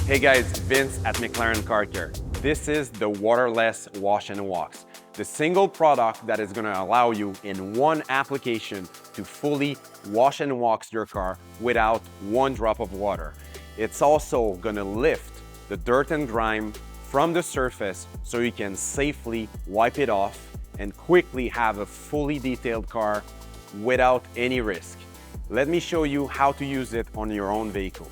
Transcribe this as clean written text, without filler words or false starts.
Hey guys, Vince at McLaren Car Care. This is the Waterless Wash and Wax, the single product that is going to allow you in one application to fully wash and wax your car without one drop of water. It's also going to lift the dirt and grime from the surface so you can safely wipe it off and quickly have a fully detailed car without any risk. Let me show you how to use it on your own vehicle.